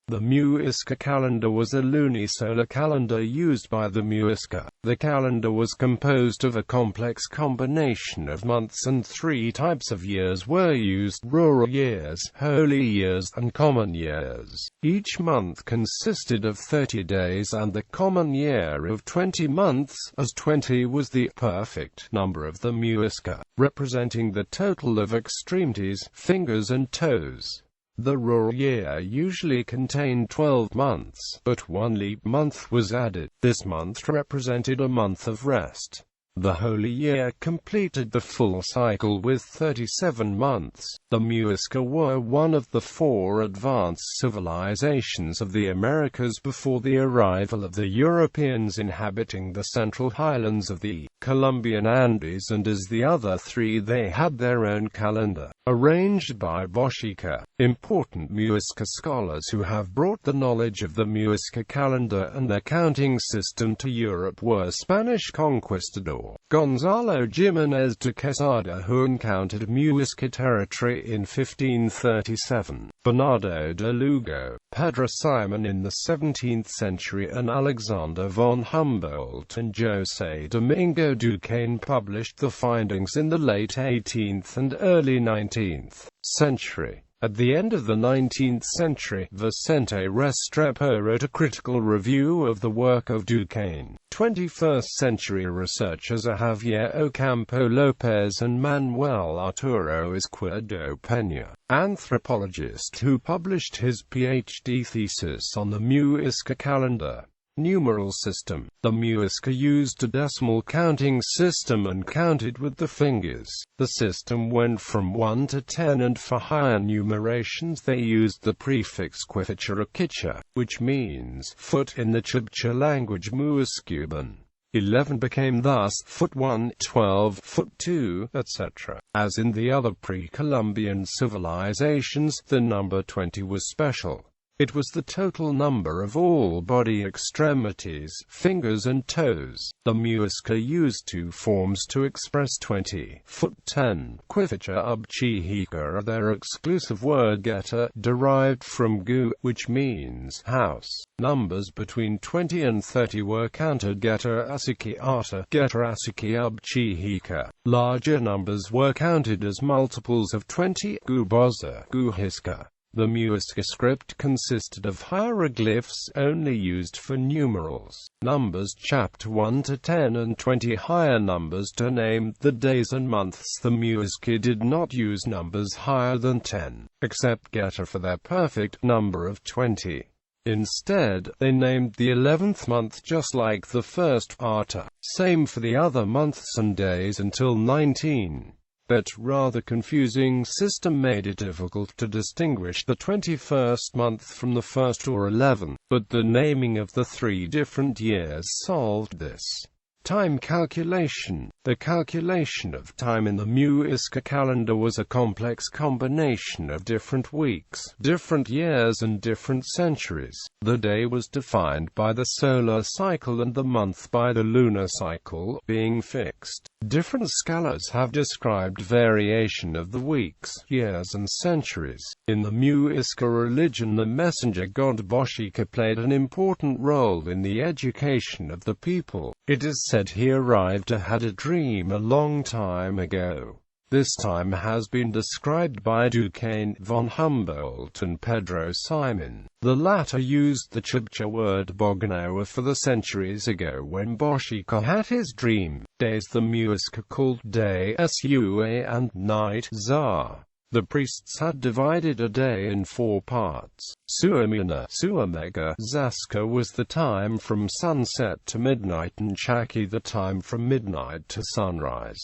The Muisca calendar was a lunisolar calendar used by the Muisca. The calendar was composed of a complex combination of months, and three types of years were used: rural years, holy years, and common years. Each month consisted of 30 days and the common year of 20 months, as 20 was the perfect number of the Muisca, representing the total of extremities, fingers and toes. The rural year usually contained 12 months, but one leap month was added. This month represented a month of rest. The holy year completed the full cycle with 37 months. The Muisca were one of the four advanced civilizations of the Americas before the arrival of the Europeans inhabiting the central highlands of the Colombian Andes, and as the other three they had their own calendar, arranged by Biblioteca. Important Muisca scholars who have brought the knowledge of the Muisca calendar and their counting system to Europe were Spanish conquistador Gonzalo Jiménez de Quesada, who encountered Muisca territory in 1537, Bernardo de Lugo, Pedro Simon in the 17th century, and Alexander von Humboldt and José Domingo Duquesne published the findings in the late 18th and early 19th century. At the end of the 19th century, Vicente Restrepo wrote a critical review of the work of Duquesne. 21st-century researchers are Javier Ocampo Lopez and Manuel Arturo Izquierdo Peña, anthropologist who published his PhD thesis on the Muisca calendar. Numeral system. The Muisca used a decimal counting system and counted with the fingers. The system went from 1 to 10, and for higher numerations they used the prefix quificha, which means foot in the Chibcha language Muiscuban. 11 became thus foot 1, 12, foot 2, etc. As in the other pre-Columbian civilizations, the number 20 was special. It was the total number of all body extremities, fingers and toes. The Muisca used two forms to express 20. Foot 10, quificha ubchihica, their exclusive word geta, derived from gu, which means house. Numbers between 20 and 30 were counted geta asiki ata, geta asiki ubchihica. Larger numbers were counted as multiples of 20, guboza, guhiska. The Muisca script consisted of hieroglyphs only used for numerals. Numbers chapter 1 to 10 and 20 higher numbers denoted the days and months. The Muisca did not use numbers higher than 10, except geta for their perfect number of 20. Instead, they named the 11th month just like the first ata. Same for the other months and days until 19. But rather confusing system made it difficult to distinguish the 21st month from the first or 11th, but the naming of the three different years solved this. Time calculation. The calculation of time in the Muisca calendar was a complex combination of different weeks, different years and different centuries. The day was defined by the solar cycle and the month by the lunar cycle, being fixed. Different scholars have described variation of the weeks, years and centuries. In the Muisca religion, the messenger god Biblioteca played an important role in the education of the people. It is said he arrived and had a dream a long time ago. This time has been described by Duquesne, von Humboldt and Pedro Simon. The latter used the Chibcha word bognoa for the centuries ago when Biblioteca had his dream. Days the Muisca called day sua and night za. The priests had divided a day in 4 parts. Suamina, Suamega, Zaska was the time from sunset to midnight, and Chaki the time from midnight to sunrise.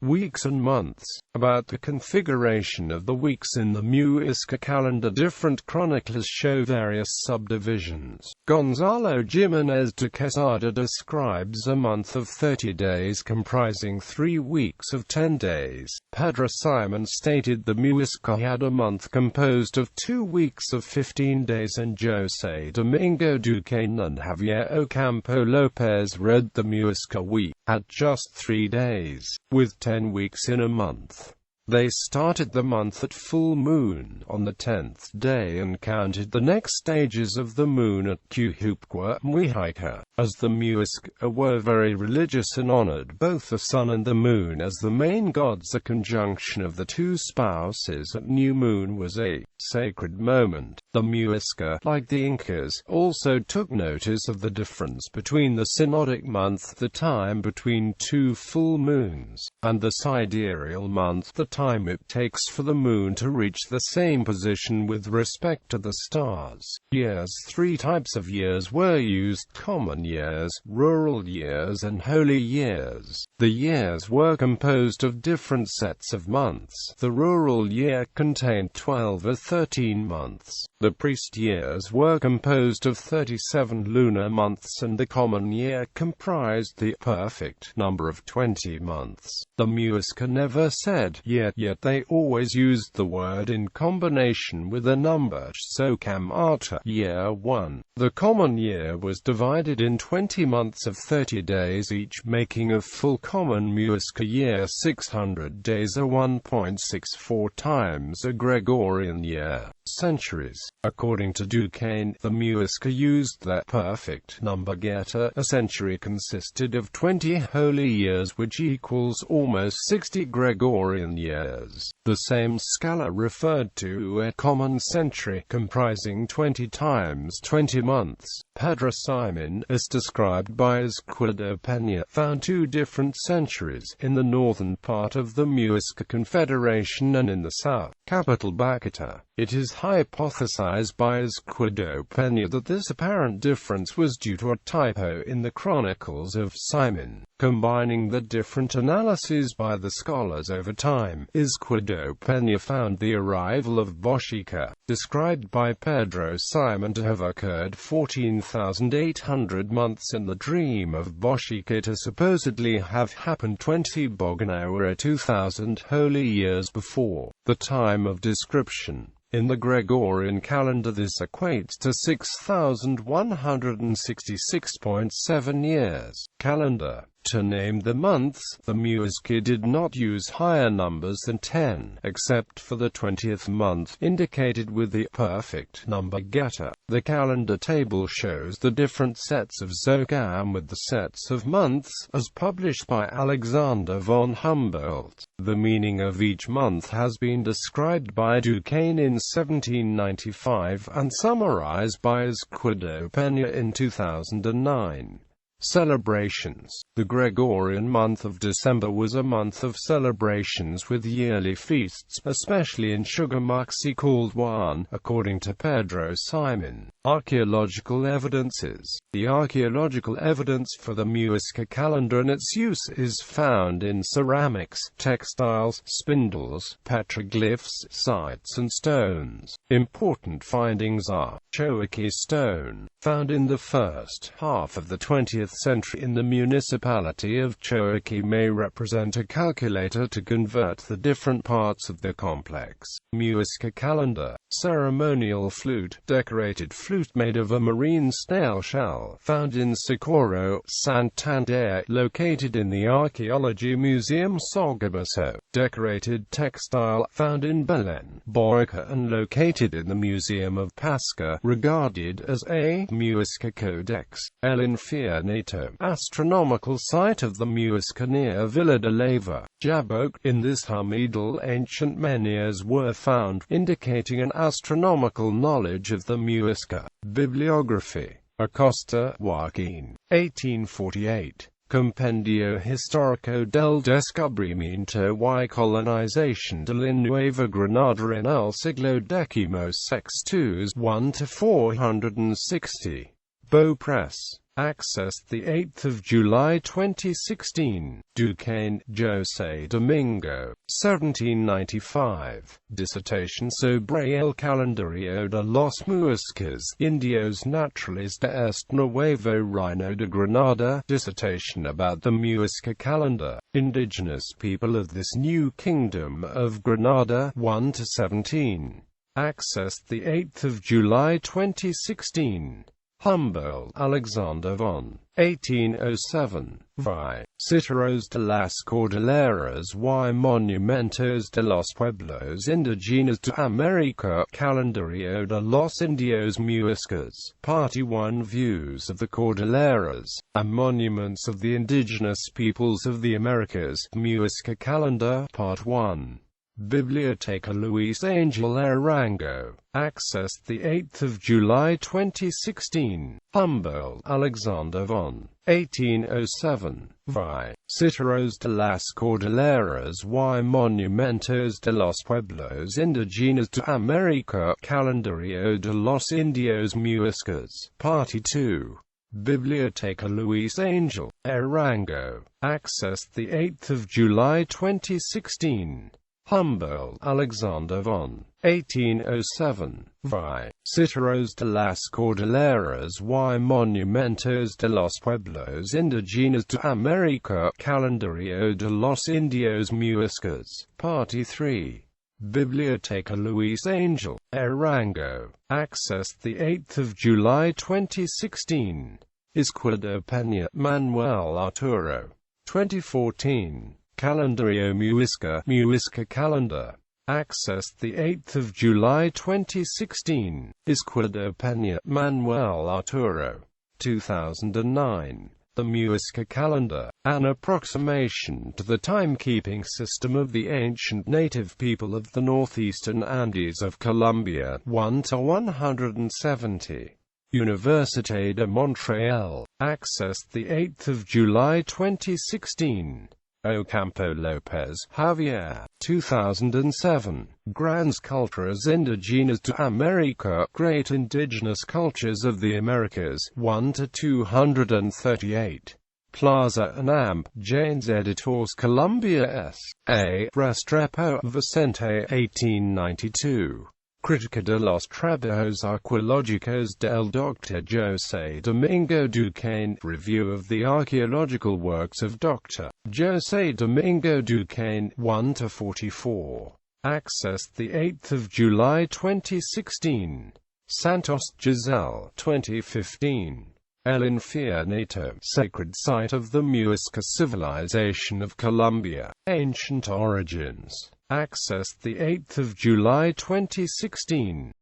Weeks and months. About the configuration of the weeks in the Muisca calendar, different chroniclers show various subdivisions. Gonzalo Jiménez de Quesada describes a month of 30 days comprising 3 weeks of 10 days. Pedro Simon stated the Muisca had a month composed of 2 weeks of 15 days, and José Domingo Duquesne and Javier Ocampo Lopez read the Muisca week had just 3 days, with 10 weeks in a month. They started the month at full moon on the 10th day and counted the next stages of the moon at Muisca. As the Muisca were very religious and honored both the sun and the moon as the main gods, a conjunction of the two spouses at new moon was a sacred moment. The Muisca, like the Incas, also took notice of the difference between the synodic month, the time between two full moons, and the sidereal month, the time it takes for the moon to reach the same position with respect to the stars. Years. 3 types of years were used: common years, rural years, and holy years. The years were composed of different sets of months. The rural year contained 12 or 13 months. The priest years were composed of 37 lunar months, and the common year comprised the perfect number of 20 months. The Muisca never said year, yet they always used the word in combination with a number, so Kamata, year 1. The common year was divided in 20 months of 30 days each, making a full common Muisca year 600 days, or 1.64 times a Gregorian year. Centuries. According to Duquesne, the Muisca used the perfect number getter. A century consisted of 20 holy years, which equals almost 60 Gregorian years. The same scholar referred to a common century, comprising 20 times 20 months. Pedro Simon, as described by Muisca-The, found 2 different centuries, in the northern part of the Muisca Confederation and in the south, capital Bogota. It is hypothesized by Muisca-The that this apparent difference was due to a typo in the chronicles of Simon. Combining the different analyses by the scholars over time, Muisca-The found the arrival of Bochica, described by Pedro Simon to have occurred 14,800 months in the dream of Bochica, to supposedly have happened 20 Bogana or 2,000 holy years before the time of description. In the Gregorian calendar this equates to 6,166.7 years. Calendar. To name the months, the Muisca did not use higher numbers than 10, except for the 20th month, indicated with the perfect number getter. The calendar table shows the different sets of zodiac with the sets of months, as published by Alexander von Humboldt. The meaning of each month has been described by Duquesne in 1795, and summarized by Muisca-The in 2009. Celebrations. The Gregorian month of December was a month of celebrations with yearly feasts, especially in Sugarmuxi called Juan, according to Pedro Simon. Archaeological evidences. The archaeological evidence for the Muisca calendar and its use is found in ceramics, textiles, spindles, petroglyphs, sites and stones. Important findings are: Choaki stone, found in the first half of the 20th century in the municipality of Choaki, may represent a calculator to convert the different parts of the complex Muisca calendar. Ceremonial flute, decorated flute made of a marine snail shell, found in Socorro, Santander, located in the Archaeology Museum Sogamoso. Decorated textile, found in Belén, Bogotá, and located in the Museum of Pasca, regarded as a Muisca codex. El Infierno, astronomical site of the Muisca near Villa de Leyva, Jaboc. In this humidal ancient menhirs were found, indicating an astronomical knowledge of the Muisca. Bibliography. Acosta, Joaquin. 1848. Compendio Histórico del Descubrimiento y Colonización de la Nueva Granada en el siglo XVI 1-460. Bow Press. Accessed 8 July 2016. Duquesne, José Domingo. 1795. Dissertation sobre el calendario de los Muiscas, Indios Naturales de este Nuevo Reino de Granada. Dissertation about the Muisca calendar. Indigenous people of this new kingdom of Granada. 1-17. Accessed 8 July 2016. Humboldt Alexander von 1807. Vi. Citaros de las Cordilleras y Monumentos de los Pueblos Indígenas de América, Calendario de los Indios Muiscas. Party 1. Views of the Cordilleras, and Monuments of the Indigenous Peoples of the Americas, Muisca Calendar, Part 1. Biblioteca Luis Angel Arango. Accessed 8 July 2016. Humboldt Alexander von 1807. Vi. Citaros de las Cordilleras y Monumentos de los Pueblos Indígenas de América, Calendario de los Indios Muiscas. Party 2. Biblioteca Luis Angel Arango. Accessed 8 July 2016. Humboldt Alexander von 1807. Vi. Citaros de las Cordilleras y Monumentos de los Pueblos Indígenas de América, Calendario de los Indios Muiscas. Party 3. Biblioteca Luis Angel Arango. Accessed 8 July 2016. Izquierda Peña Manuel Arturo. 2014. Calendario Muisca, Muisca Calendar. Accessed 8 July 2016. Izquierda Peña Manuel Arturo. 2009. The Muisca Calendar, an approximation to the timekeeping system of the ancient native people of the northeastern Andes of Colombia, 1 to 170. Université de Montréal. Accessed 8 July 2016. Ocampo Lopez, Javier. 2007. Grandes Culturas Indígenas de América, Great Indigenous Cultures of the Americas, 1 to 238. Plaza UNAM, Janes Editores Colombia S.A. Restrepo Vicente, 1892. Crítica de los Trabajos Arqueológicos del Dr. José Domingo Duquesne. Review of the archaeological works of Dr. José Domingo Duquesne, 1 to 44. Accessed 8 July 2016. Santos Giselle, 2015. El Infierno, Sacred Site of the Muisca Civilization of Colombia, Ancient Origins. Accessed 8 July 2016.